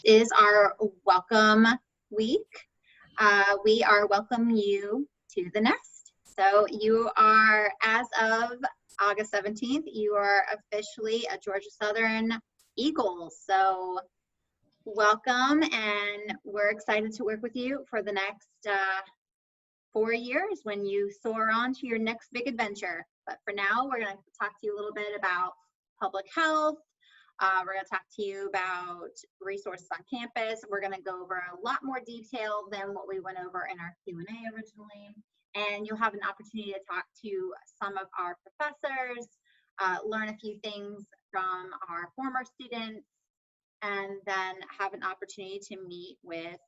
is our welcome week. We are welcoming you to the nest. So you are, as of August 17th, you are officially a Georgia Southern Eagle. So welcome, and we're excited to work with you for the next 4 years when you soar on to your next big adventure. But for now, we're going to talk to you a little bit about public health. We're going to talk to you about resources on campus. We're going to go over a lot more detail than what we went over in our Q&A originally. And you'll have an opportunity to talk to some of our professors, learn a few things from our former students, and then have an opportunity to meet with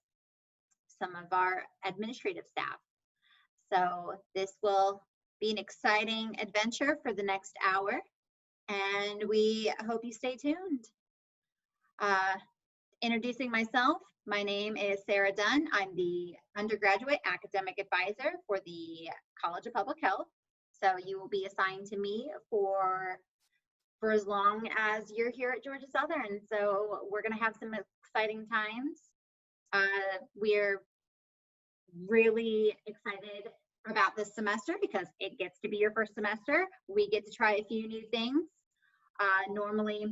some of our administrative staff. So this will be an exciting adventure for the next hour, and we hope you stay tuned. Introducing myself, my name is Sarah Dunn. I'm the undergraduate academic advisor for the College of Public Health. So you will be assigned to me for as long as you're here at Georgia Southern. So we're going to have some exciting times. We're really excited about this semester because it gets to be your first semester. We get to try a few new things. Normally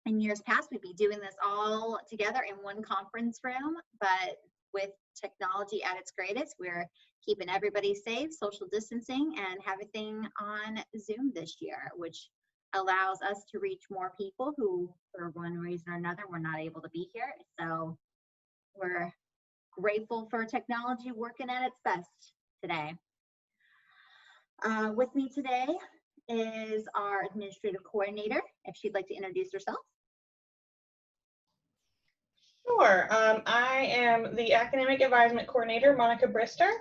in years past, we'd be doing this all together in one conference room, but with technology at its greatest, we're keeping everybody safe, social distancing, and have a thing on Zoom this year, which allows us to reach more people who, for one reason or another, were not able to be here. So we're grateful for technology working at its best today. With me today is our administrative coordinator, if she'd like to introduce herself. Sure. I am the academic advisement coordinator, Monica Brister.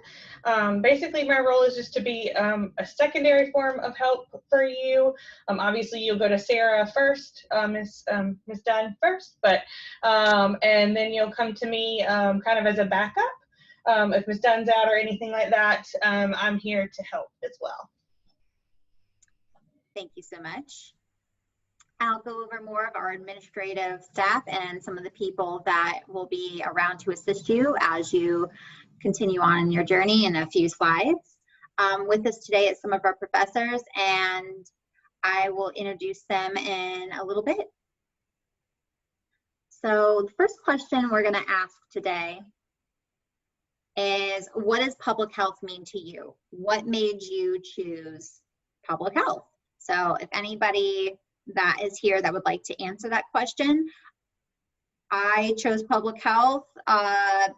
Basically, my role is just to be a secondary form of help for you. Obviously, you'll go to Sarah first, Ms. Dunn first, but and then you'll come to me kind of as a backup. If Ms. Dunn's out or anything like that, I'm here to help as well. Thank you so much. I'll go over more of our administrative staff and some of the people that will be around to assist you as you continue on your journey in a few slides. With us today is some of our professors, and I will introduce them in a little bit. So the first question we're going to ask today is, what does public health mean to you? What made you choose public health? So if anybody that is here that would like to answer that question. I chose public health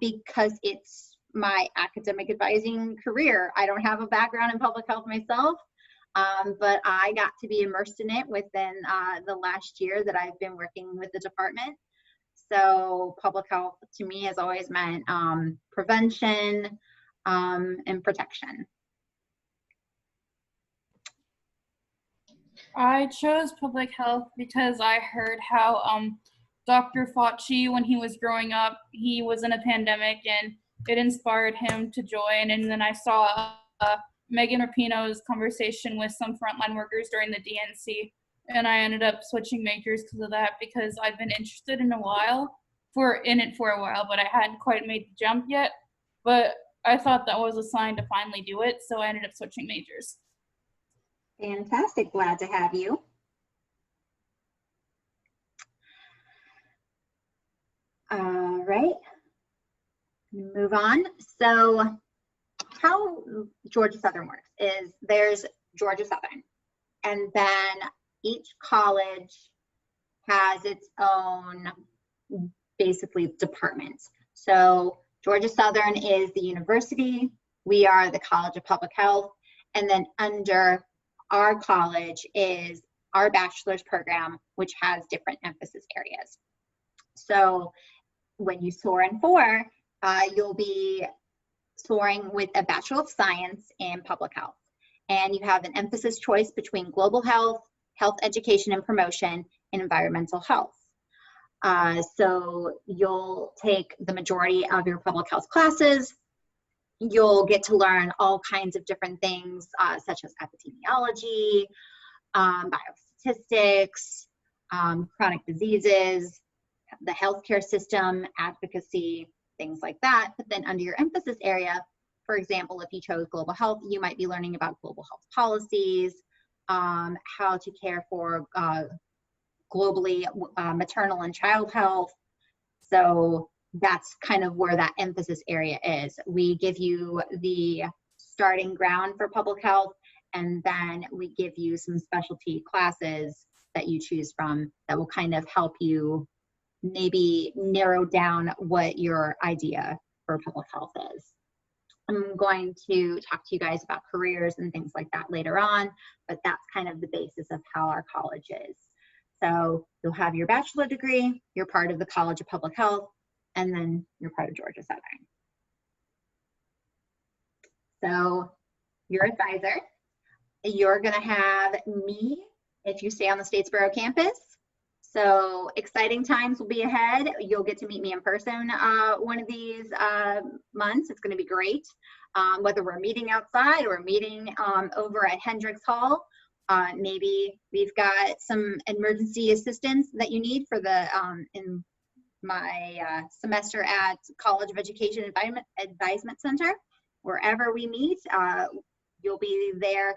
because it's my academic advising career. I don't have a background in public health myself, but I got to be immersed in it within the last year that I've been working with the department. So public health to me has always meant prevention and protection. I chose public health because I heard how Dr. Fauci, when he was growing up, he was in a pandemic and it inspired him to join. And then I saw Megan Rapinoe's conversation with some frontline workers during the DNC, and I ended up switching majors because of that, because I've been interested in it for a while, but I hadn't quite made the jump yet. But I thought that was a sign to finally do it, so I ended up switching majors. Fantastic, glad to have you. All right, move on. So how Georgia Southern works is there's Georgia Southern, and then each college has its own basically departments. So Georgia Southern is the university, we are the College of Public Health, and then under our college is our bachelor's program, which has different emphasis areas. So when you soar in 4, you'll be soaring with a Bachelor of Science in Public Health. And you have an emphasis choice between global health, health education and promotion, and environmental health. So you'll take the majority of your public health classes. You'll get to learn all kinds of different things, such as epidemiology, biostatistics, chronic diseases, the healthcare system, advocacy, things like that. But then under your emphasis area, for example, if you chose global health, you might be learning about global health policies, how to care for globally maternal and child health. So that's kind of where that emphasis area is. We give you the starting ground for public health, and then we give you some specialty classes that you choose from that will kind of help you maybe narrow down what your idea for public health is. I'm going to talk to you guys about careers and things like that later on, but that's kind of the basis of how our college is. So you'll have your bachelor degree, you're part of the College of Public Health, and then you're part of Georgia Southern. So your advisor, you're gonna have me if you stay on the Statesboro campus. So exciting times will be ahead. You'll get to meet me in person one of these months. It's going to be great. Whether we're meeting outside or meeting over at Hendricks Hall, maybe we've got some emergency assistance that you need for the in my semester at College of Education Advisement Center. Wherever we meet, you'll be there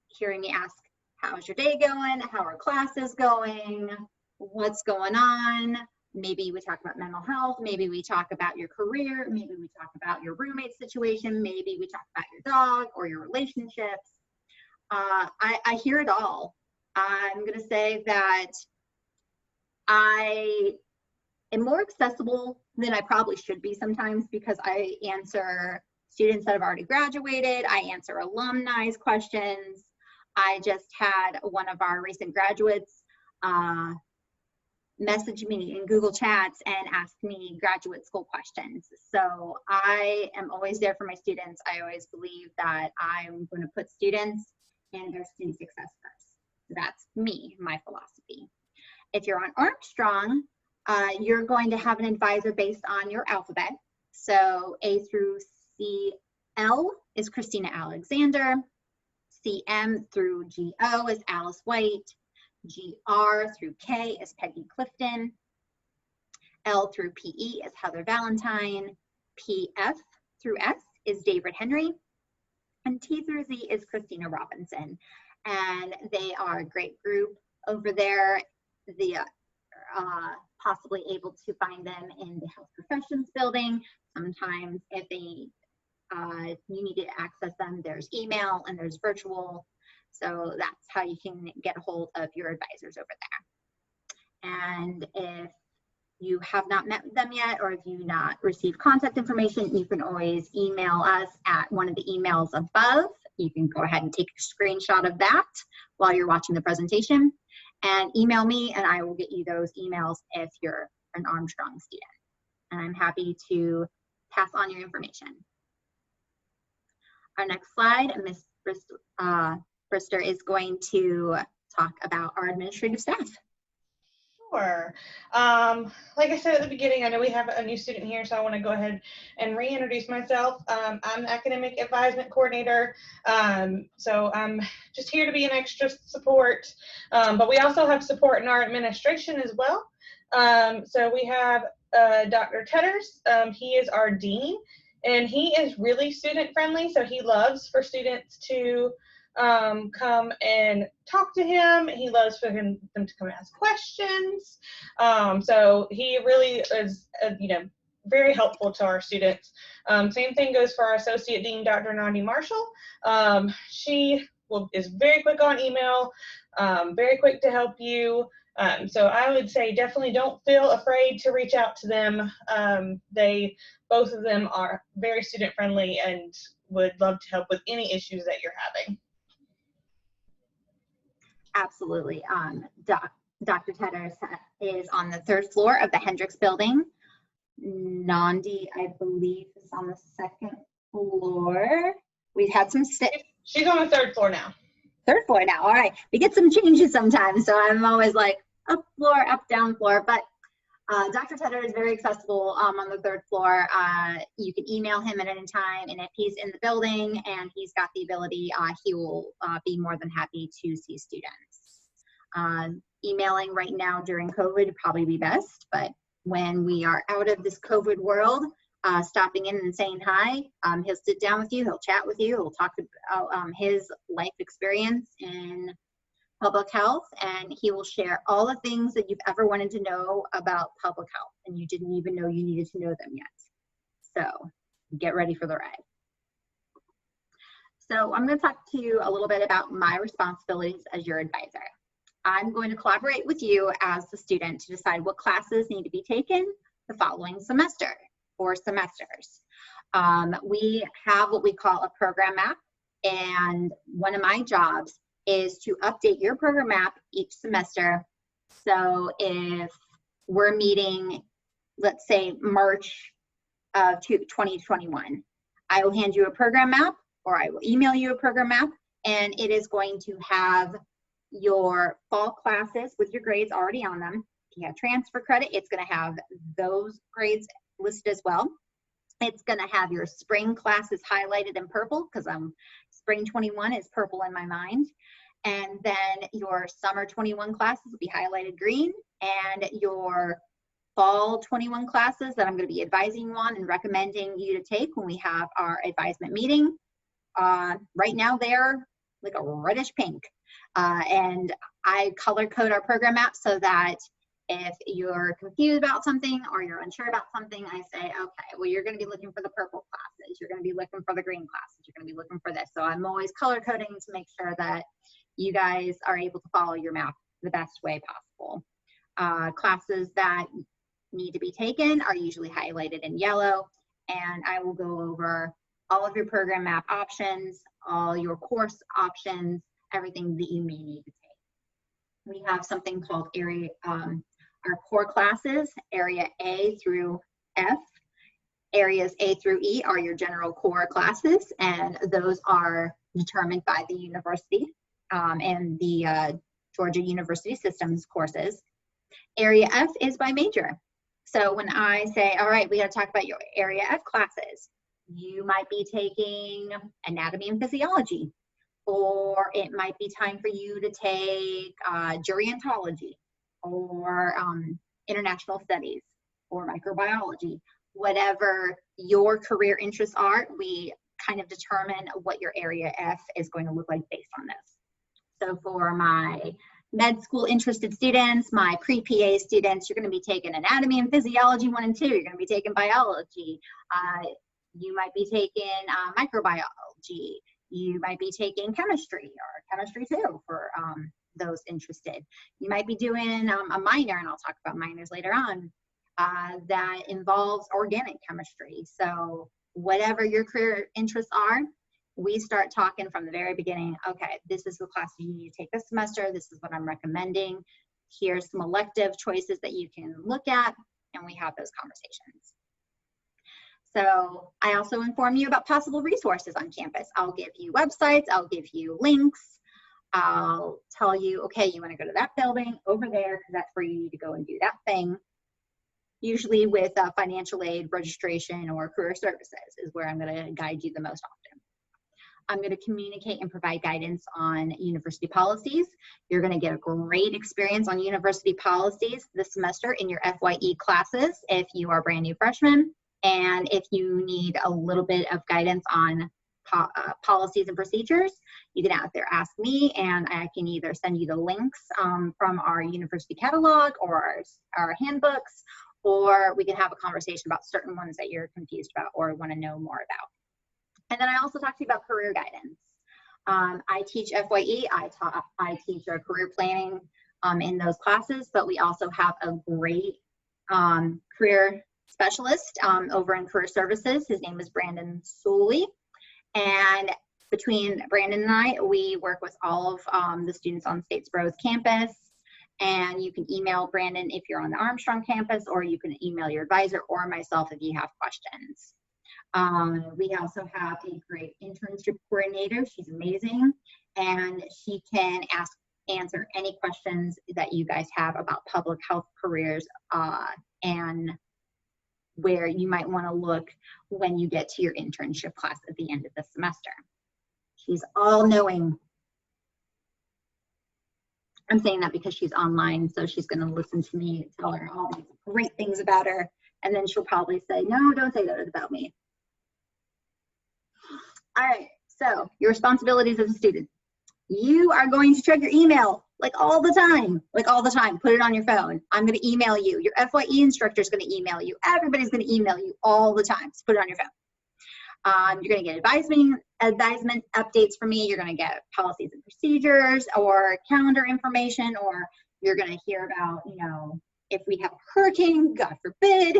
hearing me ask, how's your day going? How are classes going? What's going on? Maybe we talk about mental health. Maybe we talk about your career. Maybe we talk about your roommate situation. Maybe we talk about your dog or your relationships. I hear it all. I'm going to say that I am more accessible than I probably should be sometimes because I answer students that have already graduated. I answer alumni's questions. I just had one of our recent graduates message me in Google Chats and ask me graduate school questions. So I am always there for my students. I always believe that I'm going to put students and their student success first. So that's me, my philosophy. If you're on Armstrong, you're going to have an advisor based on your alphabet. So A through CL is Christina Alexander. CM through GO is Alice White. GR through K is Peggy Clifton. L through PE is Heather Valentine. PF through S is David Henry. And T through Z is Christina Robinson. And they are a great group over there. The possibly able to find them in the Health Professions building. Sometimes if they you need to access them, there's email and there's virtual. So that's how you can get a hold of your advisors over there. And if you have not met them yet, or if you not received contact information, you can always email us at one of the emails above. You can go ahead and take a screenshot of that while you're watching the presentation and email me, and I will get you those emails if you're an Armstrong student. And I'm happy to pass on your information. Our next slide, Ms. Brister is going to talk about our administrative staff. Sure. Like I said at the beginning, I know we have a new student here, so I want to go ahead and reintroduce myself. I'm the Academic Advisement Coordinator, so I'm just here to be an extra support, but we also have support in our administration as well. So we have Dr. Tetters. He is our dean, and he is really student friendly, so he loves for students to come and talk to him. He loves for them to come and ask questions. So he really is, very helpful to our students. Same thing goes for our Associate Dean, Dr. Nandi Marshall. She is very quick on email, very quick to help you. So I would say definitely don't feel afraid to reach out to them. Both of them are very student friendly and would love to help with any issues that you're having. Absolutely. Dr. Tetters is on the 3rd floor of the Hendricks building. Nandi, I believe, is on the 2nd floor. We've had some She's on the 3rd floor now. 3rd floor now. All right. We get some changes sometimes, so I'm always like up floor, up, down floor. But Dr. Tetters is very accessible on the 3rd floor. You can email him at any time, and if he's in the building and he's got the ability, he will be more than happy to see students. Emailing right now during COVID would probably be best, but when we are out of this COVID world, stopping in and saying hi. He'll sit down with you, he'll chat with you, he'll talk about his life experience in public health, and he will share all the things that you've ever wanted to know about public health and you didn't even know you needed to know them yet. So get ready for the ride. So I'm going to talk to you a little bit about my responsibilities as your advisor. I'm going to collaborate with you as the student to decide what classes need to be taken the following semester or semesters. We have what we call a program map, and one of my jobs is to update your program map each semester. So if we're meeting, let's say March of 2021, I will hand you a program map, or I will email you a program map, and it is going to have your fall classes with your grades already on them. If you have transfer credit, it's going to have those grades listed as well. It's going to have your spring classes highlighted in purple, because spring 21 is purple in my mind. And then your summer 21 classes will be highlighted green, and your fall 21 classes that I'm going to be advising you on and recommending you to take when we have our advisement meeting. Right now they're like a reddish pink. And I color code our program map so that if you're confused about something or you're unsure about something, I say, okay, well, you're going to be looking for the purple classes. You're going to be looking for the green classes. You're going to be looking for this. So I'm always color coding to make sure that you guys are able to follow your map the best way possible. Classes that need to be taken are usually highlighted in yellow, and I will go over all of your program map options, all your course options, everything that you may need to take. We have something called our core classes, area A through F. Areas A through E are your general core classes, and those are determined by the university and the Georgia University Systems courses. Area F is by major. So when I say, all right, we got to talk about your area F classes, you might be taking anatomy and physiology, or it might be time for you to take gerontology, or international studies, or microbiology. Whatever your career interests are, we kind of determine what your area F is going to look like based on this. So for my med school interested students, my pre-PA students, you're going to be taking anatomy and physiology 1 and 2. You're going to be taking biology. You might be taking microbiology. You might be taking chemistry, or chemistry 2 for those interested. You might be doing a minor, and I'll talk about minors later on, that involves organic chemistry. So whatever your career interests are, we start talking from the very beginning. Okay, this is the class you need to take this semester. This is what I'm recommending. Here's some elective choices that you can look at, and we have those conversations. So I also inform you about possible resources on campus. I'll give you websites, I'll give you links, I'll tell you, okay, you want to go to that building over there because that's where you need to go and do that thing. Usually with financial aid, registration, or career services is where I'm going to guide you the most often. I'm going to communicate and provide guidance on university policies. You're going to get a great experience on university policies this semester in your FYE classes if you are brand new freshmen. And if you need a little bit of guidance on policies and procedures, you can out there ask me, and I can either send you the links from our university catalog or our handbooks, or we can have a conversation about certain ones that you're confused about or want to know more about. And then I also talk to you about career guidance. I teach FYE, I teach our career planning in those classes, but we also have a great career specialist over in career services. His name is Brandon Sully. And between Brandon and I, we work with all of the students on Statesboro's campus. And you can email Brandon if you're on the Armstrong campus, or you can email your advisor or myself if you have questions. We also have a great internship coordinator. She's amazing, and she can answer any questions that you guys have about public health careers and where you might want to look when you get to your internship class at the end of the semester. She's all knowing. I'm saying that because she's online, so she's going to listen to me tell her all these great things about her, and then she'll probably say, no, don't say that about me. All right, so your responsibilities as a student. You are going to check your email like all the time, Put it on your phone. I'm going to email you. Your FYE instructor is going to email you. Everybody's going to email you all the time. So put it on your phone. You're going to get advisement updates from me. You're going to get policies and procedures or calendar information, or you're going to hear about, if we have a hurricane, God forbid,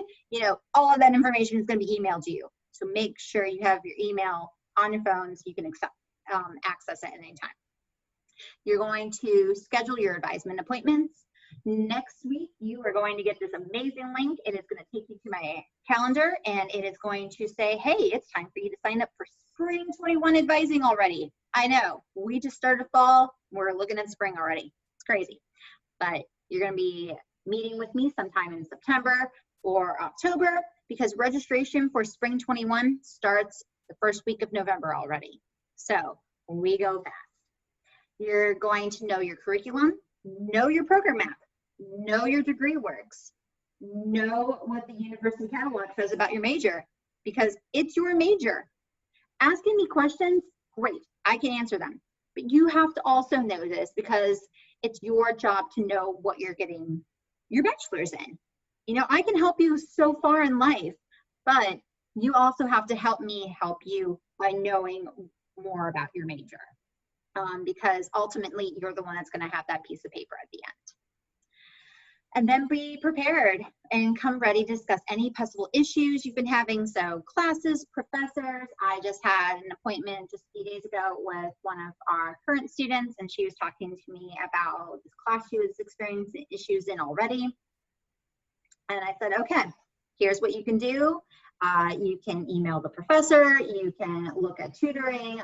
all of that information is going to be emailed to you. So make sure you have your email on your phone so you can access it at any time. You're going to schedule your advisement appointments. Next week, you are going to get this amazing link. It is going to take you to my calendar, and it is going to say, hey, it's time for you to sign up for spring 21 advising already. I know, we just started fall. We're looking at spring already. It's crazy. But you're going to be meeting with me sometime in September or October, because registration for spring 21 starts the first week of November already. So we go fast. You're going to know your curriculum, know your program map, know your degree works, know what the university catalog says about your major, because it's your major. Asking me questions, great, I can answer them. But you have to also know this, because it's your job to know what you're getting your bachelor's in. I can help you so far in life, but you also have to help me help you by knowing more about your major. Because ultimately you're the one that's going to have that piece of paper at the end. And then be prepared and come ready to discuss any possible issues you've been having. So classes, professors. I just had an appointment just a few days ago with one of our current students, and she was talking to me about this class she was experiencing issues in already. And I said, okay, here's what you can do. You can email the professor, you can look at tutoring.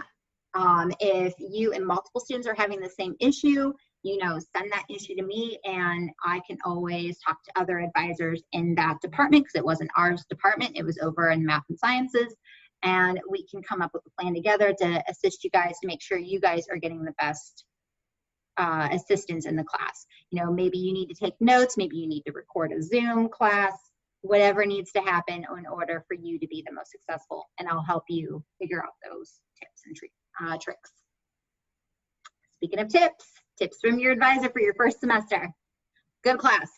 If you and multiple students are having the same issue, send that issue to me, and I can always talk to other advisors in that department, because it wasn't our department, it was over in math and sciences, and we can come up with a plan together to assist you guys to make sure you guys are getting the best assistance in the class. Maybe you need to take notes, maybe you need to record a Zoom class, whatever needs to happen in order for you to be the most successful, and I'll help you figure out those tips and tricks. Speaking of tips from your advisor for your first semester. Go to class.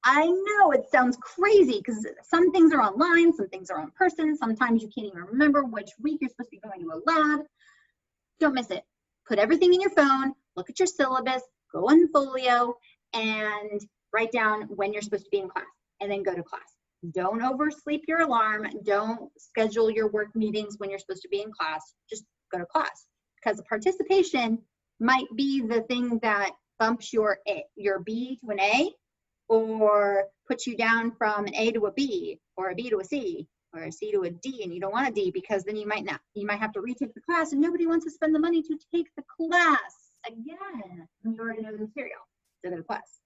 I know it sounds crazy because some things are online, some things are in person, sometimes you can't even remember which week you're supposed to be going to a lab. Don't miss it. Put everything in your phone, look at your syllabus, go on Folio, and write down when you're supposed to be in class, and then go to class. Don't oversleep your alarm. Don't schedule your work meetings when you're supposed to be in class. Just go to class, because the participation might be the thing that bumps your B to an A, or puts you down from an A to a B, or a B to a C, or a C to a D, and you don't want a D, because then you might have to retake the class, and nobody wants to spend the money to take the class again when you already know the material. So go to class.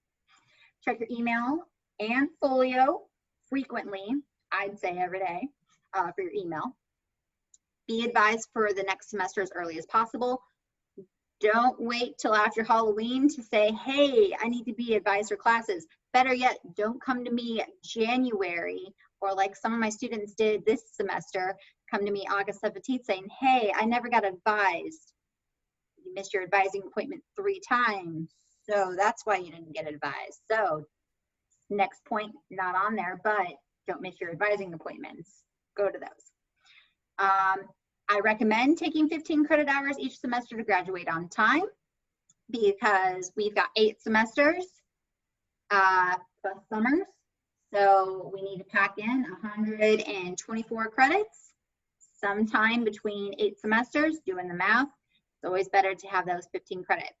Check your email and Folio frequently, I'd say every day, for your email. Be advised for the next semester as early as possible. Don't wait till after Halloween to say, hey, I need to be advised for classes. Better yet, don't come to me January, or like some of my students did this semester, come to me August 17th saying, hey, I never got advised. You missed your advising appointment 3 times, so that's why you didn't get advised. So next point, not on there, but don't miss your advising appointments. Go to those. I recommend taking 15 credit hours each semester to graduate on time, because we've got 8 semesters plus summers. So we need to pack in 124 credits sometime between 8 semesters. Doing the math, it's always better to have those 15 credits.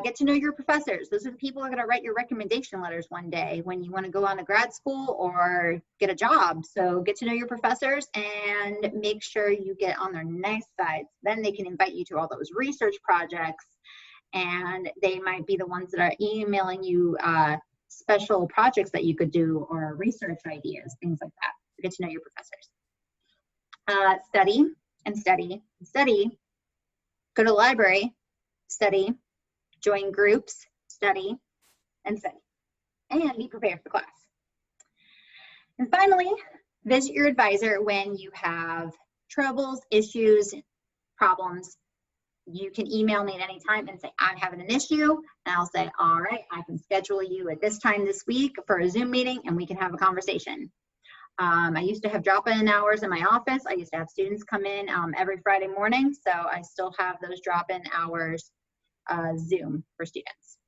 Get to know your professors. Those are the people who are going to write your recommendation letters one day when you want to go on to grad school or get a job. So get to know your professors and make sure you get on their nice sides. Then they can invite you to all those research projects, and they might be the ones that are emailing you special projects that you could do, or research ideas, things like that. So get to know your professors. Study and study and study. Go to the library, study, join groups, study, and be prepared for class. And finally, visit your advisor when you have troubles, issues, problems. You can email me at any time and say, I'm having an issue, and I'll say, all right, I can schedule you at this time this week for a Zoom meeting, and we can have a conversation. I used to have drop-in hours in my office. I used to have students come in every Friday morning, so I still have those drop-in hours Zoom for students.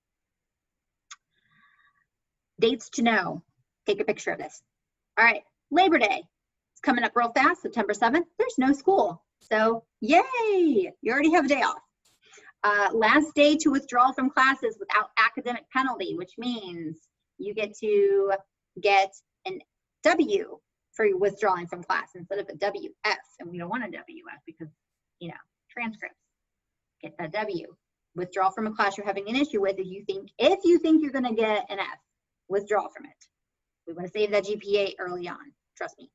Dates to know. Take a picture of this. All right, Labor Day. It's coming up real fast, September 7th. There's no school, so yay, you already have a day off. Last day to withdraw from classes without academic penalty, which means you get to get an W for withdrawing from class instead of a WF, and we don't want a WF because, you know, transcripts. Get that W. Withdraw from a class you're having an issue with if you think you're going to get an F. Withdraw from it. We want to save that GPA early on. Trust me.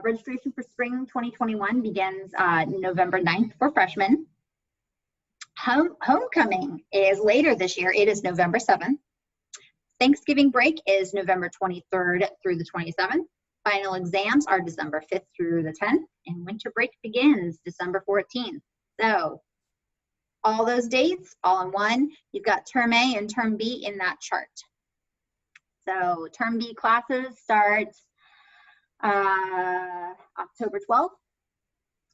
Registration for spring 2021 begins November 9th for freshmen. Homecoming is later this year. It is November 7th. Thanksgiving break is November 23rd through the 27th. Final exams are December 5th through the 10th. And winter break begins December 14th. So all those dates, all in one. You've got Term A and Term B in that chart. So Term B classes start October 12th,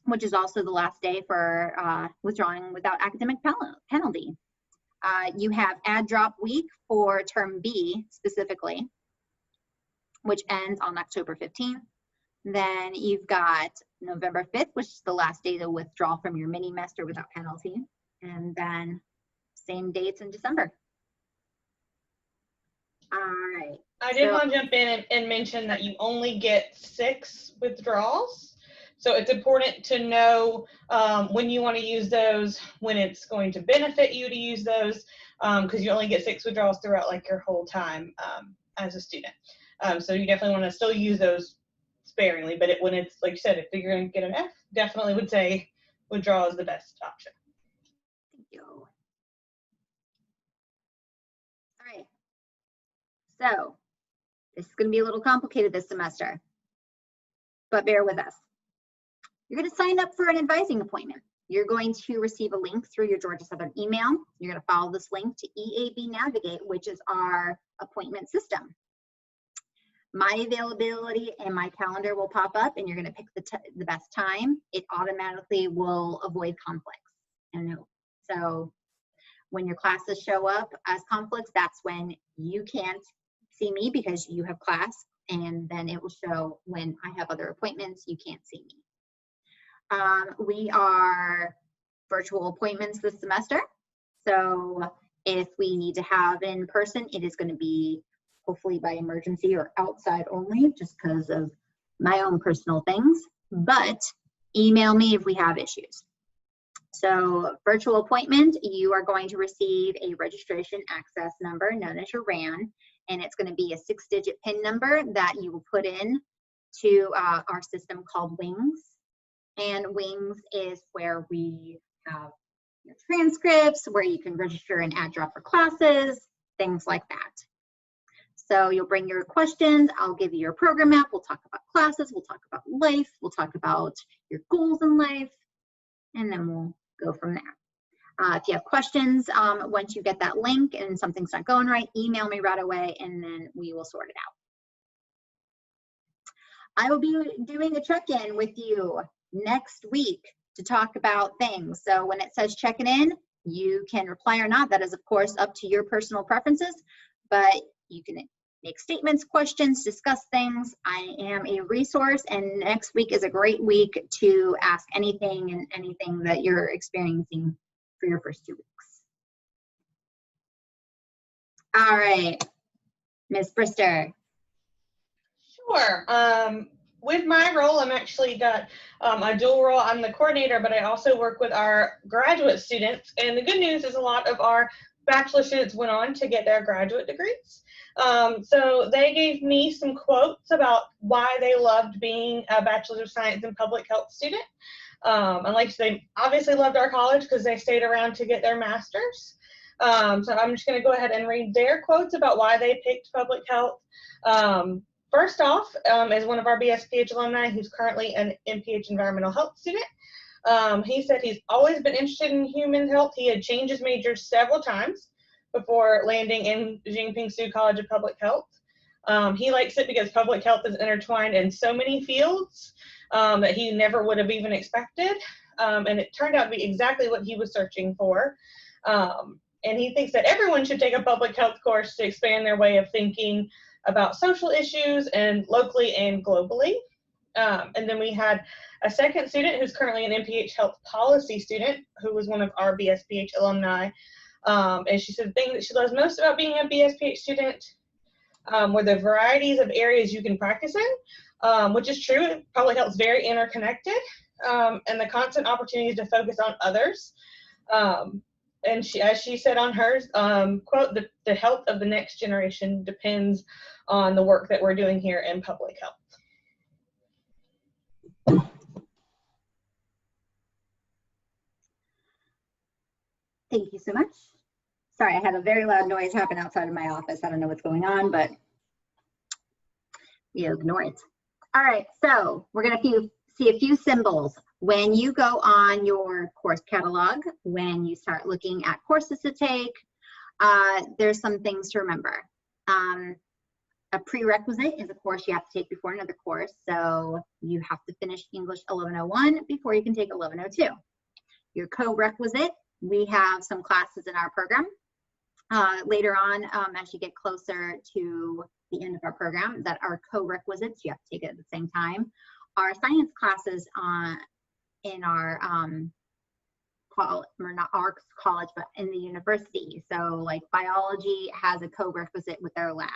which is also the last day for withdrawing without academic penalty. You have add drop week for Term B specifically, which ends on October 15th. Then you've got November 5th, which is the last day to withdraw from your mini semester without penalty. And then same dates in December. All right. I did want to jump in and mention that you only get 6 withdrawals. So it's important to know when you want to use those, when it's going to benefit you to use those, because you only get 6 withdrawals throughout like your whole time as a student. So you definitely want to still use those sparingly, but when it's, like you said, if you're going to get an F, definitely would say withdrawal is the best option. Thank you. All right. So this is going to be a little complicated this semester, but bear with us. You're going to sign up for an advising appointment. You're going to receive a link through your Georgia Southern email. You're going to follow this link to EAB Navigate, which is our appointment system. My availability and my calendar will pop up, and you're going to pick the best time. It automatically will avoid conflicts. And so when your classes show up as conflicts, that's when you can't see me because you have class, and then it will show when I have other appointments, you can't see me. We are virtual appointments this semester. So if we need to have in person, it is going to be hopefully by emergency or outside only, just because of my own personal things. But email me if we have issues. So virtual appointment, you are going to receive a registration access number known as your RAN, and it's going to be a 6-digit PIN number that you will put in to our system called Wings. And Wings is where we have your transcripts, where you can register and add drop for classes, things like that. So you'll bring your questions, I'll give you your program map, we'll talk about classes, we'll talk about life, we'll talk about your goals in life, and then we'll go from there. If you have questions, once you get that link and something's not going right, email me right away, and then we will sort it out. I will be doing a check-in with you next week to talk about things. So when it says checking in, you can reply or not. That is, of course, up to your personal preferences, but you can make statements, questions, discuss things. I am a resource, and next week is a great week to ask anything and anything that you're experiencing for your first 2 weeks. All right, Ms. Brister. Sure. With my role, I'm actually got a dual role. I'm the coordinator, but I also work with our graduate students. And the good news is a lot of our bachelor students went on to get their graduate degrees. So they gave me some quotes about why they loved being a Bachelor of Science in Public Health student. And like they obviously loved our college because they stayed around to get their master's. So I'm just going to go ahead and read their quotes about why they picked public health. First off, is one of our BSPH alumni who's currently an MPH environmental health student. He said he's always been interested in human health. He had changed his major several times before landing in Jiann-Ping College of Public Health. He likes it because public health is intertwined in so many fields that he never would have even expected. And it turned out to be exactly what he was searching for. And he thinks that everyone should take a public health course to expand their way of thinking about social issues and locally and globally. And then we had a second student who's currently an MPH health policy student who was one of our BSPH alumni. And she said the thing that she loves most about being a BSPH student were the varieties of areas you can practice in, which is true. Public health is very interconnected, and the constant opportunities to focus on others. And she, as she said on hers, quote, the health of the next generation depends on the work that we're doing here in public health. Thank you so much. Sorry, I had a very loud noise happen outside of my office. I don't know what's going on, but we ignore it. All right, so we're going to see a few symbols. When you go on your course catalog, when you start looking at courses to take, there's some things to remember. A prerequisite is a course you have to take before another course. So you have to finish English 1101 before you can take 1102. Your co-requisite, we have some classes in our program. Later on, as you get closer to the end of our program, that are co-requisites, you have to take it at the same time. Our science classes in our not our college, but in the university. So like biology has a co-requisite with their lab.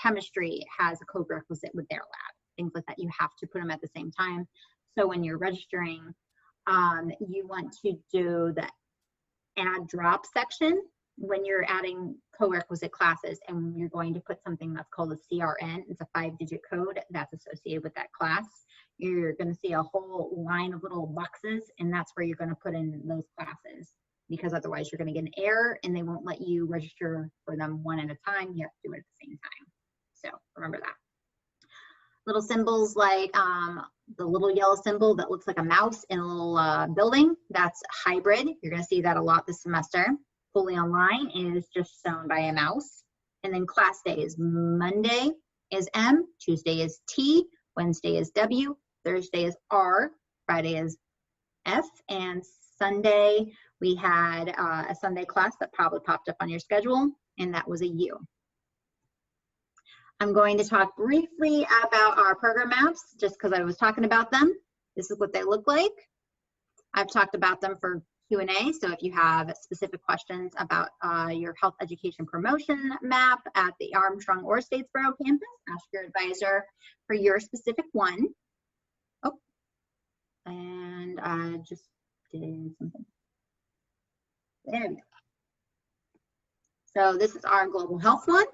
Chemistry has a co-requisite with their lab. Things like that, you have to put them at the same time. So when you're registering, you want to do the add drop section when you're adding co-requisite classes, and you're going to put something that's called a CRN. It's a 5-digit code that's associated with that class. You're going to see a whole line of little boxes, and that's where you're going to put in those classes, because otherwise you're going to get an error and they won't let you register for them one at a time. You have to do it at the same time. So remember that. Little symbols like the little yellow symbol that looks like a mouse in a little building, that's hybrid. You're going to see that a lot this semester. Fully online is just shown by a mouse. And then class day is Monday is M, Tuesday is T, Wednesday is W, Thursday is R, Friday is F, and Sunday we had a Sunday class that probably popped up on your schedule, and that was a U. I'm going to talk briefly about our program maps just because I was talking about them. This is what they look like. I've talked about them for Q&A, so if you have specific questions about your health education promotion map at the Armstrong or Statesboro campus, ask your advisor for your specific one. Oh, and I just did something. There we go. So this is our global health one,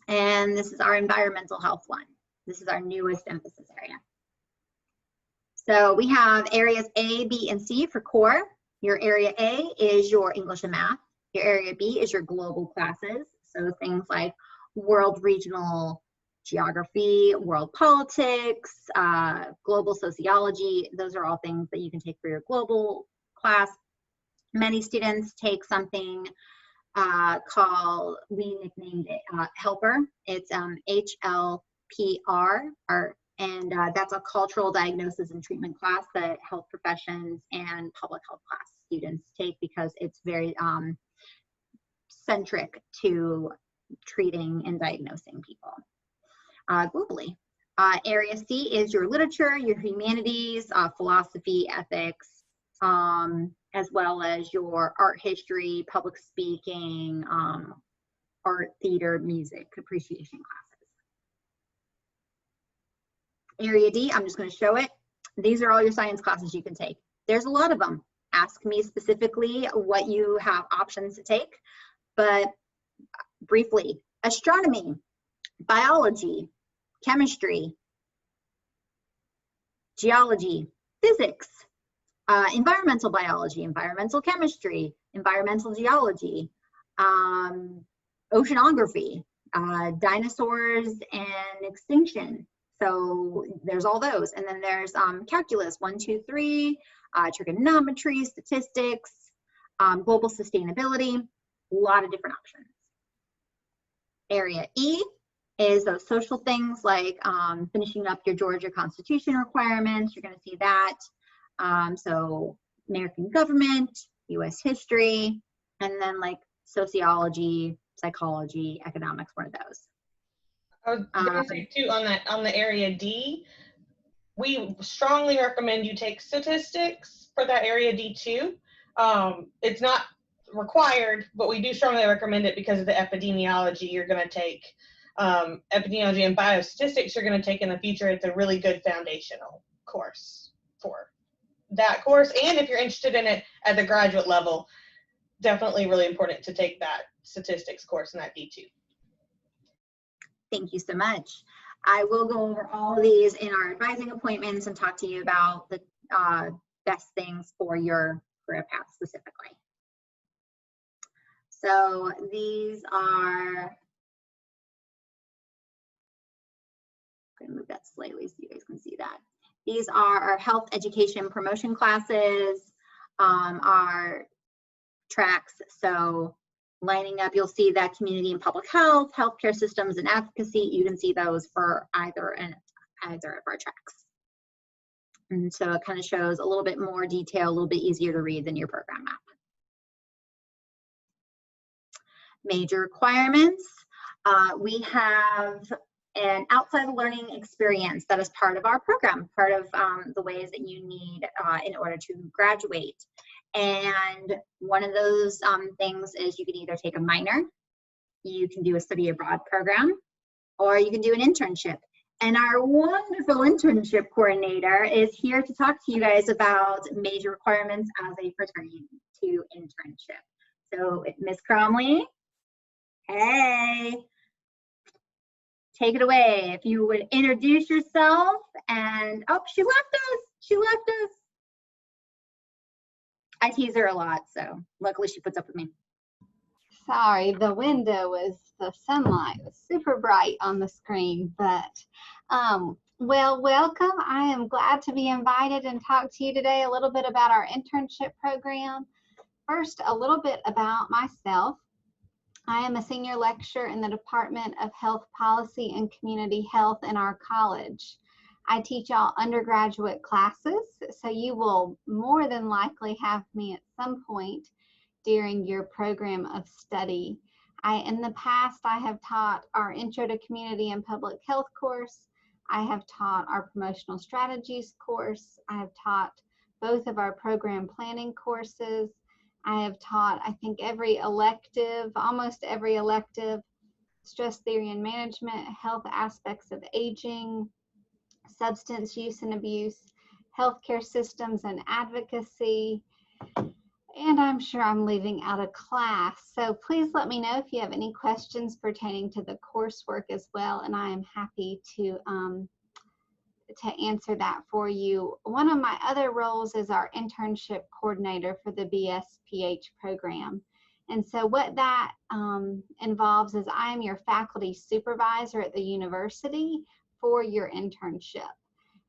and this is our environmental health one. This is our newest emphasis area. So we have areas A, B, and C for core. Your area A is your English and math. Your area B is your global classes. So things like world regional geography, world politics, global sociology. Those are all things that you can take for your global class. Many students take something called, we nicknamed it HELPR. It's HLPR, and that's a cultural diagnosis and treatment class that health professions and public health class students take because it's very centric to treating and diagnosing people globally. Area C is your literature, your humanities, philosophy, ethics, as well as your art history, public speaking, art, theater, music, appreciation classes. Area D, I'm just going to show it. These are all your science classes you can take. There's a lot of them. Ask me specifically what you have options to take, but briefly, astronomy, biology, chemistry, geology, physics, environmental biology, environmental chemistry, environmental geology, oceanography, dinosaurs and extinction. So there's all those. And then there's calculus, 1, 2, 3, trigonometry, statistics, global sustainability, a lot of different options. Area E is those social things like finishing up your Georgia Constitution requirements. You're going to see that. So American government, US history, and then like sociology, psychology, economics, one of those. I was going to say too on the area D, we strongly recommend you take statistics for that area D too. It's not required, but we do strongly recommend it because of the epidemiology you're going to take. Epidemiology and biostatistics you're going to take in the future. It's a really good foundational course for that course. And if you're interested in it at the graduate level, definitely really important to take that statistics course in that D2. Thank you so much. I will go over all of these in our advising appointments and talk to you about the best things for your career path specifically. So these are, I'm going to move that slightly so you guys can see that. These are our health education promotion classes, our tracks. So lining up, you'll see that community and public health, healthcare systems and advocacy. You can see those for either of our tracks. And so it kind of shows a little bit more detail, a little bit easier to read than your program map. Major requirements. We have an outside learning experience that is part of our program, part of the ways that you need in order to graduate. And one of those things is you can either take a minor, you can do a study abroad program, or you can do an internship. And our wonderful internship coordinator is here to talk to you guys about major requirements as a pertaining to internship. So Ms. Cromley, hey, take it away. If you would introduce yourself and, oh, she left us, she left us. I tease her a lot, so luckily she puts up with me. Sorry, the sunlight was super bright on the screen, but well, welcome. I am glad to be invited and talk to you today a little bit about our internship program. First, a little bit about myself. I am a senior lecturer in the Department of Health Policy and Community Health in our college. I teach all undergraduate classes, so you will more than likely have me at some point during your program of study. In the past, I have taught our Intro to Community and Public Health course. I have taught our Promotional Strategies course. I have taught both of our program planning courses. I have taught, I think, every elective, almost every elective, stress theory and management, health aspects of aging, substance use and abuse, healthcare systems and advocacy, and I'm sure I'm leaving out a class. So please let me know if you have any questions pertaining to the coursework as well, and I am happy to answer that for you. One of my other roles is our internship coordinator for the BSPH program. And so what that involves is I am your faculty supervisor at the university for your internship.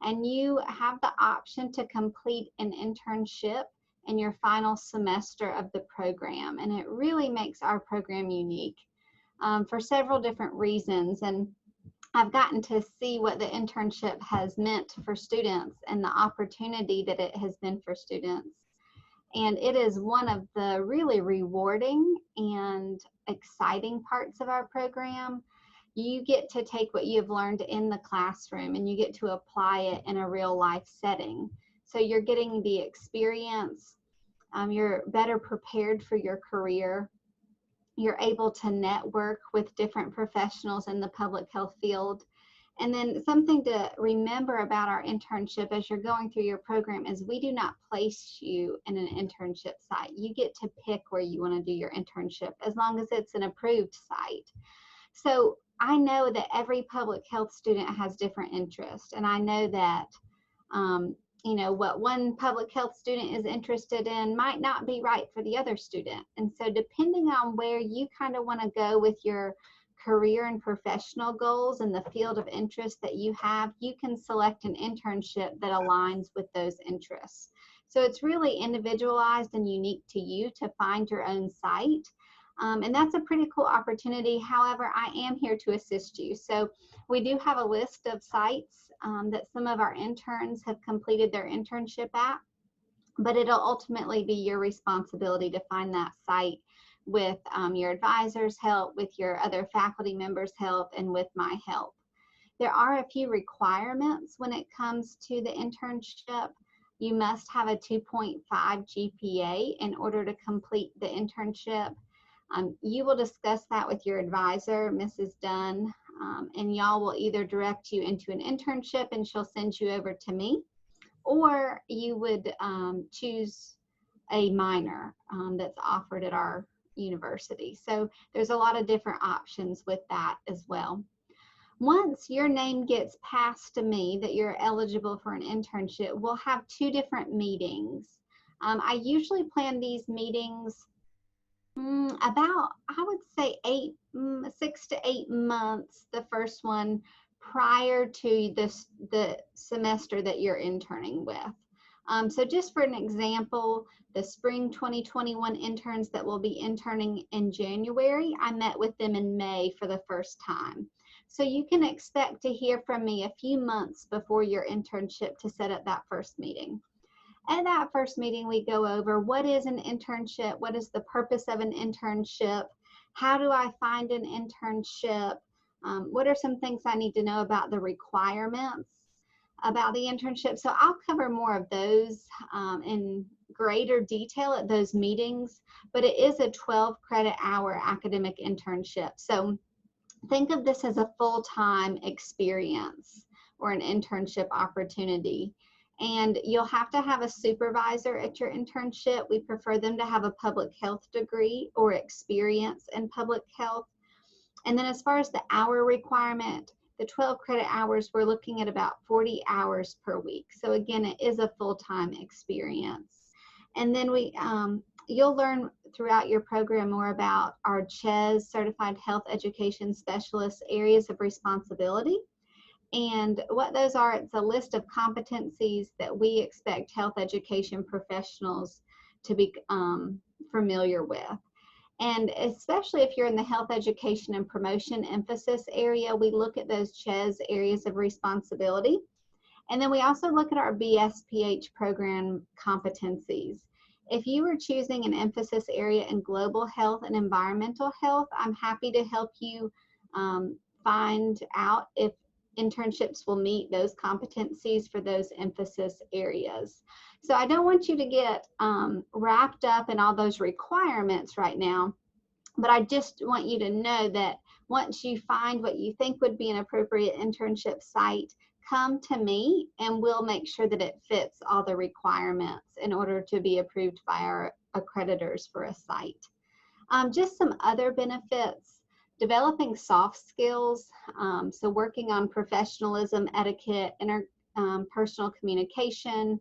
And you have the option to complete an internship in your final semester of the program. And it really makes our program unique for several different reasons. And I've gotten to see what the internship has meant for students and the opportunity that it has been for students. And it is one of the really rewarding and exciting parts of our program. You get to take what you've learned in the classroom and you get to apply it in a real life setting. So you're getting the experience, you're better prepared for your career. You're able to network with different professionals in the public health field. And then something to remember about our internship as you're going through your program is we do not place you in an internship site. You get to pick where you want to do your internship as long as it's an approved site. So I know that every public health student has different interests, and I know that you know, what one public health student is interested in might not be right for the other student. And so depending on where you kind of want to go with your career and professional goals and the field of interest that you have, you can select an internship that aligns with those interests. So it's really individualized and unique to you to find your own site. And that's a pretty cool opportunity. However, I am here to assist you. So we do have a list of sites that some of our interns have completed their internship at, but it'll ultimately be your responsibility to find that site with your advisor's help, with your other faculty members' help, and with my help. There are a few requirements when it comes to the internship. You must have a 2.5 GPA in order to complete the internship. You will discuss that with your advisor, Mrs. Dunn, and y'all will either direct you into an internship and she'll send you over to me, or you would choose a minor that's offered at our university. So there's a lot of different options with that as well. Once your name gets passed to me that you're eligible for an internship, we'll have 2 different meetings. I usually plan these meetings about, I would say 6 to 8 months, the first one prior to the semester that you're interning with. So just for an example, the spring 2021 interns that will be interning in January, I met with them in May for the first time. So you can expect to hear from me a few months before your internship to set up that first meeting. At that first meeting, we go over what is an internship, what is the purpose of an internship, how do I find an internship, what are some things I need to know about the requirements about the internship. So I'll cover more of those in greater detail at those meetings, but it is a 12 credit hour academic internship. So think of this as a full-time experience or an internship opportunity. And you'll have to have a supervisor at your internship. We prefer them to have a public health degree or experience in public health. And then as far as the hour requirement, the 12 credit hours, we're looking at about 40 hours per week. So again, it is a full-time experience. And then you'll learn throughout your program more about our CHES, Certified Health Education Specialist Areas of Responsibility. And what those are, it's a list of competencies that we expect health education professionals to be familiar with. And especially if you're in the health education and promotion emphasis area, we look at those CHES areas of responsibility. And then we also look at our BSPH program competencies. If you are choosing an emphasis area in global health and environmental health, I'm happy to help you find out if internships will meet those competencies for those emphasis areas. So I don't want you to get wrapped up in all those requirements right now, but I just want you to know that once you find what you think would be an appropriate internship site, come to me and we'll make sure that it fits all the requirements in order to be approved by our accreditors for a site. Just some other benefits. Developing soft skills, so working on professionalism, etiquette, interpersonal communication,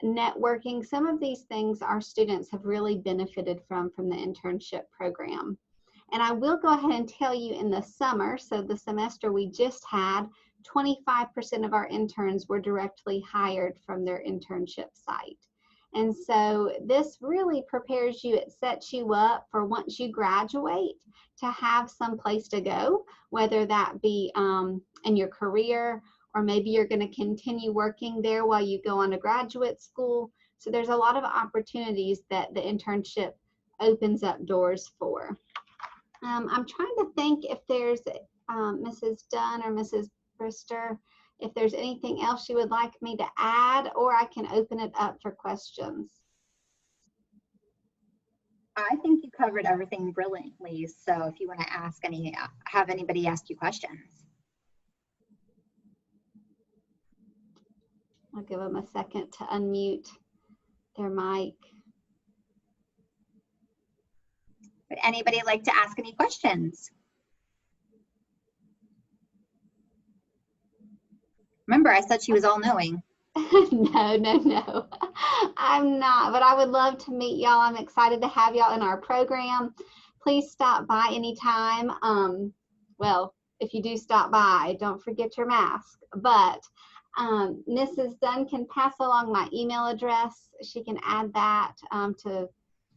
networking. Some of these things our students have really benefited from the internship program. And I will go ahead and tell you, in the summer, so the semester we just had, 25% of our interns were directly hired from their internship site. And so this really prepares you, it sets you up for once you graduate to have some place to go, whether that be in your career, or maybe you're going to continue working there while you go on to graduate school. So there's a lot of opportunities that the internship opens up doors for. I'm trying to think if there's Mrs. Dunn or Mrs. Brister, if there's anything else you would like me to add, or I can open it up for questions. I think you covered everything brilliantly. So if you want to ask have anybody ask you questions. I'll give them a second to unmute their mic. Would anybody like to ask any questions? Remember, I said she was all knowing. No. I'm not, but I would love to meet y'all. I'm excited to have y'all in our program. Please stop by anytime. Well, if you do stop by, don't forget your mask. But Mrs. Dunn can pass along my email address. She can add that to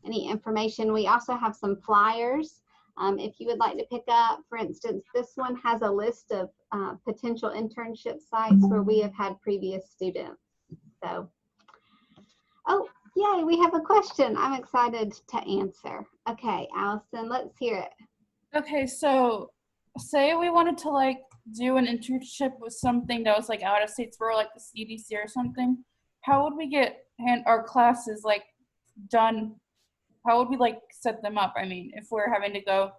any information. We also have some flyers. If you would like to pick up, for instance, this one has a list of potential internship sites where we have had previous students. So, oh, yay, we have a question. I'm excited to answer. Okay, Allison, let's hear it. Okay, so say we wanted to like do an internship with something that was like out of Statesboro, like the CDC or something. How would we get our classes like done? How would we like set them up? I mean, if we're having to go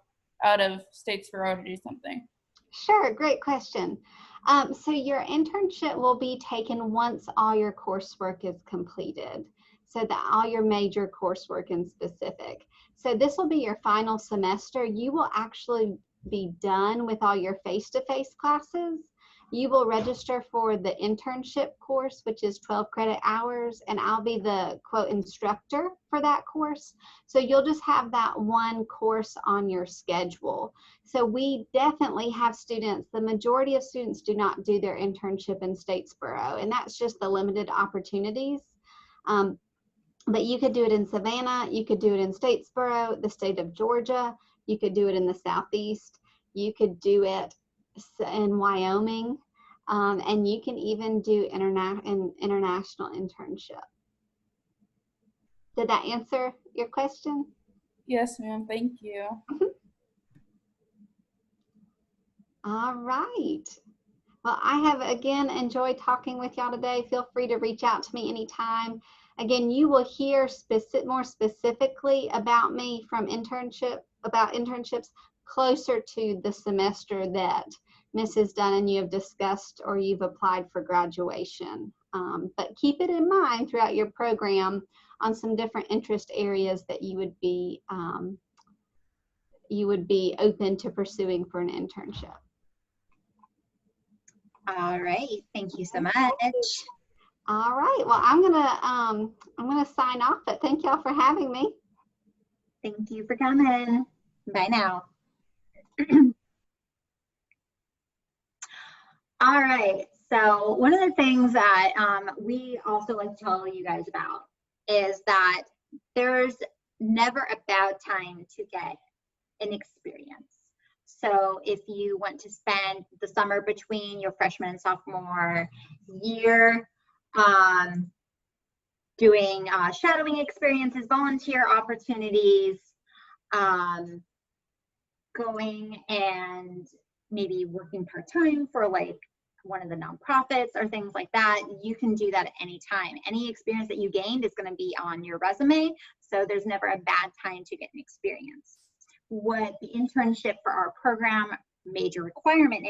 out of Statesboro to do something. Sure, great question. So your internship will be taken once all your coursework is completed. So that all your major coursework in specific. So this will be your final semester. You will actually be done with all your face-to-face classes. You will register for the internship course, which is 12 credit hours, and I'll be the quote instructor for that course. So you'll just have that one course on your schedule. So we definitely have students, the majority of students do not do their internship in Statesboro, and that's just the limited opportunities. But you could do it in Savannah, you could do it in Statesboro, the state of Georgia, you could do it in the Southeast, you could do it in Wyoming, and you can even do an international internship. Did that answer your question? Yes, ma'am. Thank you. All right. Well, I have again enjoyed talking with y'all today. Feel free to reach out to me anytime. Again, you will hear more specifically about me from internships closer to the semester that Mrs. Dunn and you have discussed or you've applied for graduation. But keep it in mind throughout your program on some different interest areas that you would be open to pursuing for an internship. All right, thank you so much. All right, well, I'm gonna sign off, but thank y'all for having me. Thank you for coming. Bye now. All right, so one of the things that we also like to tell you guys about is that there's never a bad time to get an experience. So if you want to spend the summer between your freshman and sophomore year doing shadowing experiences, volunteer opportunities, going and maybe working part-time for like one of the nonprofits or things like that, you can do that at any time. Any experience that you gained is going to be on your resume, so there's never a bad time to get an experience. What the internship for our program major requirement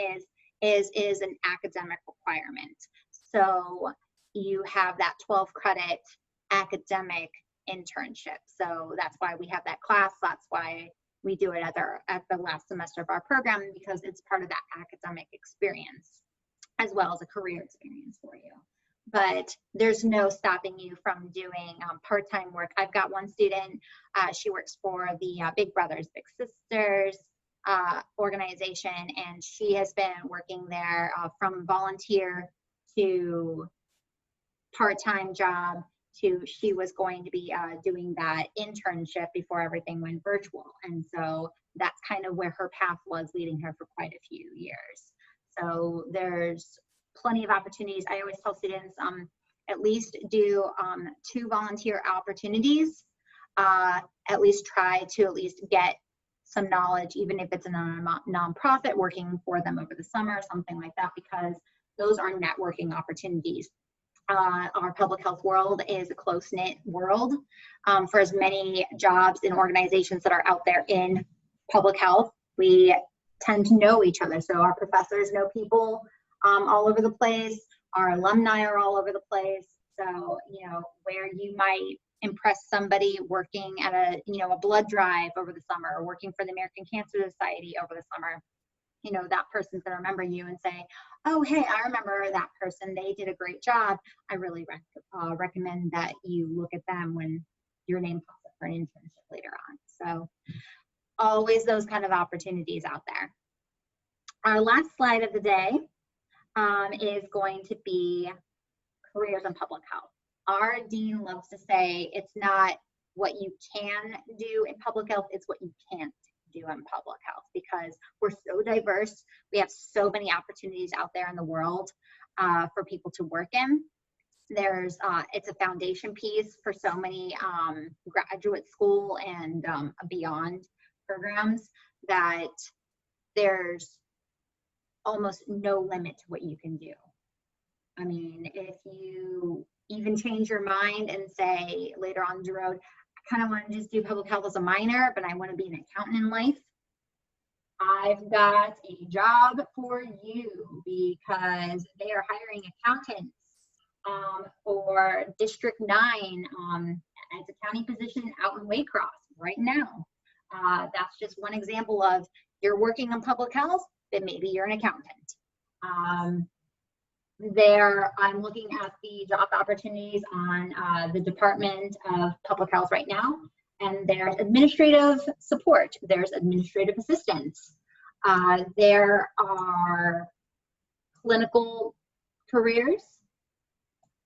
is an academic requirement. So you have that 12 credit academic internship. So that's why we have that class. That's why we do it at the last semester of our program, because it's part of that academic experience as well as a career experience for you. But there's no stopping you from doing part-time work. I've got one student, she works for the Big Brothers Big Sisters organization, and she has been working there from volunteer to part-time job to she was going to be doing that internship before everything went virtual. And so that's kind of where her path was leading her for quite a few years. So there's plenty of opportunities. I always tell students at least do 2 volunteer opportunities, at least try to at least get some knowledge, even if it's in a nonprofit, working for them over the summer, something like that, because those are networking opportunities. Our public health world is a close-knit world. For as many jobs and organizations that are out there in public health, we tend to know each other. So our professors know people all over the place. Our alumni are all over the place. So, you know, where you might impress somebody working at a blood drive over the summer, or working for the American Cancer Society over the summer, you know, that person's going to remember you and say, oh, hey, I remember that person. They did a great job. I really recommend that you look at them when your name pops up for an internship later on. So always those kind of opportunities out there. Our last slide of the day is going to be careers in public health. Our dean loves to say it's not what you can do in public health, it's what you can't do in public health, because we're so diverse. We have so many opportunities out there in the world for people to work in. There's it's a foundation piece for so many graduate school and beyond programs that there's almost no limit to what you can do. I mean, if you even change your mind and say later on the road, I kind of want to just do public health as a minor, but I want to be an accountant in life, I've got a job for you, because they are hiring accountants for District 9 as a county position out in Waycross right now. That's just one example of you're working in public health, then maybe you're an accountant. I'm looking at the job opportunities on the Department of Public Health right now, and there's administrative support, there's administrative assistance, there are clinical careers,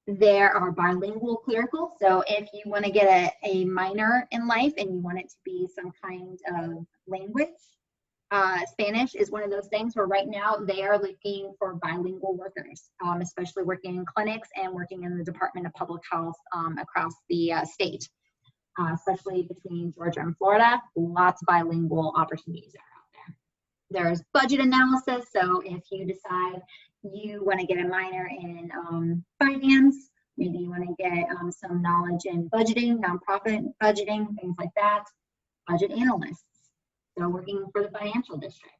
there are bilingual clerical. So if you want to get a minor in life and you want it to be some kind of language, Spanish is one of those things where right now they are looking for bilingual workers, especially working in clinics and working in the Department of Public Health across the state, especially between Georgia and Florida. Lots of bilingual opportunities are out there. There's budget analysis. So if you decide you want to get a minor in finance, maybe you want to get some knowledge in budgeting, nonprofit budgeting, things like that, budget analysts. So working for the financial district.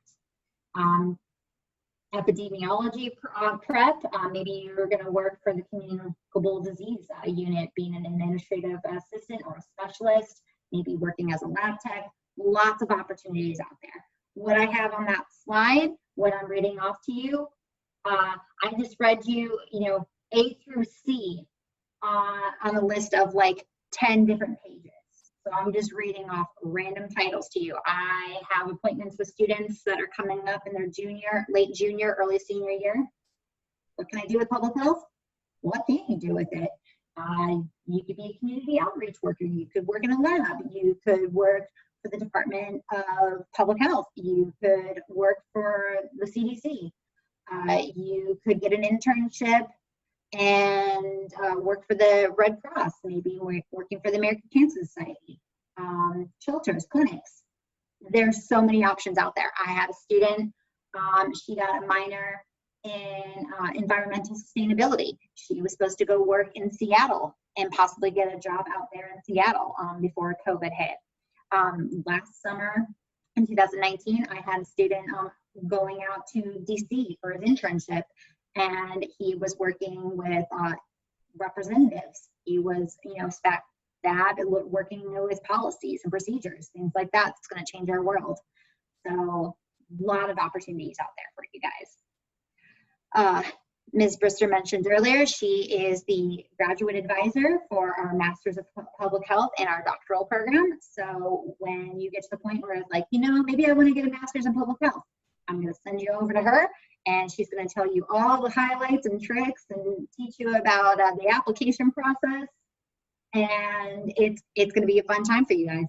Epidemiology prep, maybe you're going to work for the communicable disease unit, being an administrative assistant or a specialist, maybe working as a lab tech. Lots of opportunities out there. What I have on that slide, what I'm reading off to you, I just read you, A through C on a list of like 10 different pages. So I'm just reading off random titles to you. I have appointments with students that are coming up in their late junior, early senior year. What can I do with public health? What can you do with it? You could be a community outreach worker. You could work in a lab. You could work for the Department of Public Health. You could work for the CDC. You could get an internship and work for the Red Cross, maybe working for the American Cancer Society, shelters, clinics. There's so many options out there. I had a student, she got a minor in environmental sustainability. She was supposed to go work in Seattle and possibly get a job out there in Seattle before COVID hit. Last summer in 2019, I had a student going out to DC for his internship, and he was working with representatives. He was, working with policies and procedures, things like that. It's going to change our world. So a lot of opportunities out there for you guys. Ms. Brister mentioned earlier, she is the graduate advisor for our Masters of Public Health and our doctoral program. So when you get to the point where it's like, maybe I want to get a Master's in Public Health, I'm going to send you over to her, and she's going to tell you all the highlights and tricks and teach you about the application process. And it's going to be a fun time for you guys.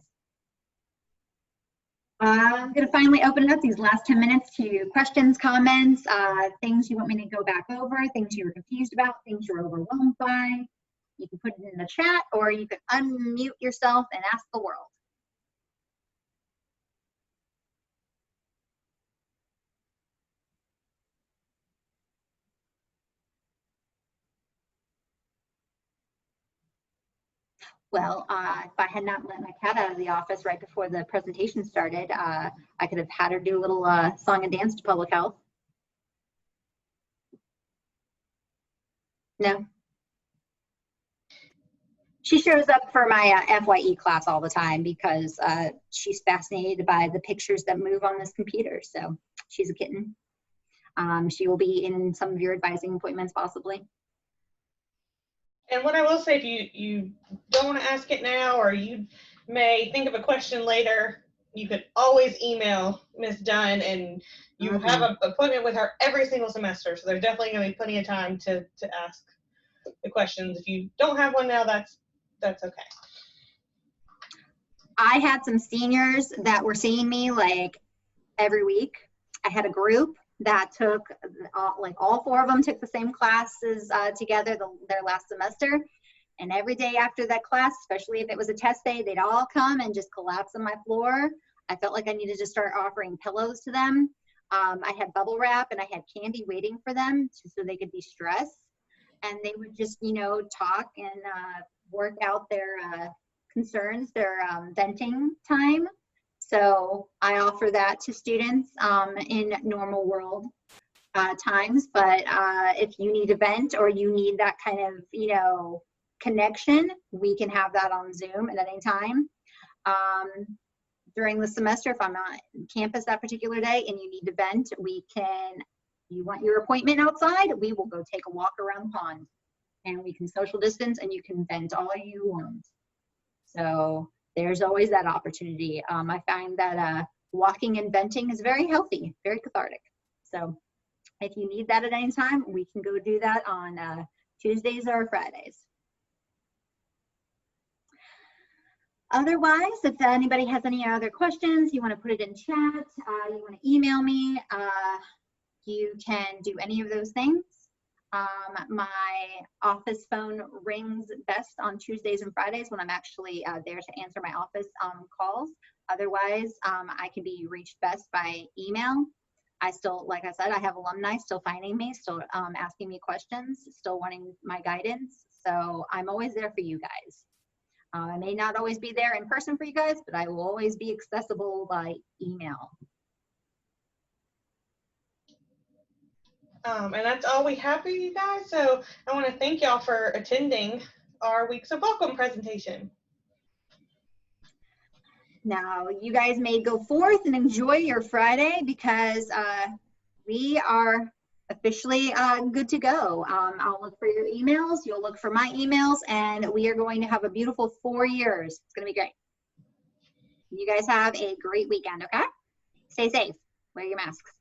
I'm going to finally open it up these last 10 minutes to questions, comments, things you want me to go back over, things you were confused about, things you're overwhelmed by. You can put it in the chat, or you can unmute yourself and ask the world. Well, if I had not let my cat out of the office right before the presentation started, I could have had her do a little song and dance to public health. No. She shows up for my FYE class all the time because she's fascinated by the pictures that move on this computer. So she's a kitten. She will be in some of your advising appointments possibly. And what I will say, if you don't want to ask it now, or you may think of a question later, you could always email Ms. Dunn, and you have an appointment with her every single semester. So there's definitely going to be plenty of time to ask the questions. If you don't have one now, that's okay. I had some seniors that were seeing me like every week. I had a group that took, like all 4 of them took the same classes together their last semester. And every day after that class, especially if it was a test day, they'd all come and just collapse on my floor. I felt like I needed to start offering pillows to them. I had bubble wrap and I had candy waiting for them so they could de-stress. And they would just, you know, talk and work out their concerns, their venting time. So I offer that to students in normal world times. But if you need a vent or you need that kind of, you know, connection, we can have that on Zoom at any time. During the semester, if I'm not on campus that particular day and you need to vent, you want your appointment outside, we will go take a walk around the pond and we can social distance and you can vent all you want. So there's always that opportunity. I find that walking and venting is very healthy, very cathartic. So if you need that at any time, we can go do that on Tuesdays or Fridays. Otherwise, if anybody has any other questions, you want to put it in chat, you want to email me, you can do any of those things. My office phone rings best on Tuesdays and Fridays when I'm actually there to answer my office calls. Otherwise, I can be reached best by email. I still, like I said, I have alumni still finding me, still asking me questions, still wanting my guidance. So I'm always there for you guys. I may not always be there in person for you guys, but I will always be accessible by email. And that's all we have for you guys. So I want to thank y'all for attending our Weeks of Welcome presentation. Now, you guys may go forth and enjoy your Friday because we are officially good to go. I'll look for your emails. You'll look for my emails, and we are going to have a beautiful 4 years. It's going to be great. You guys have a great weekend, okay? Stay safe. Wear your masks.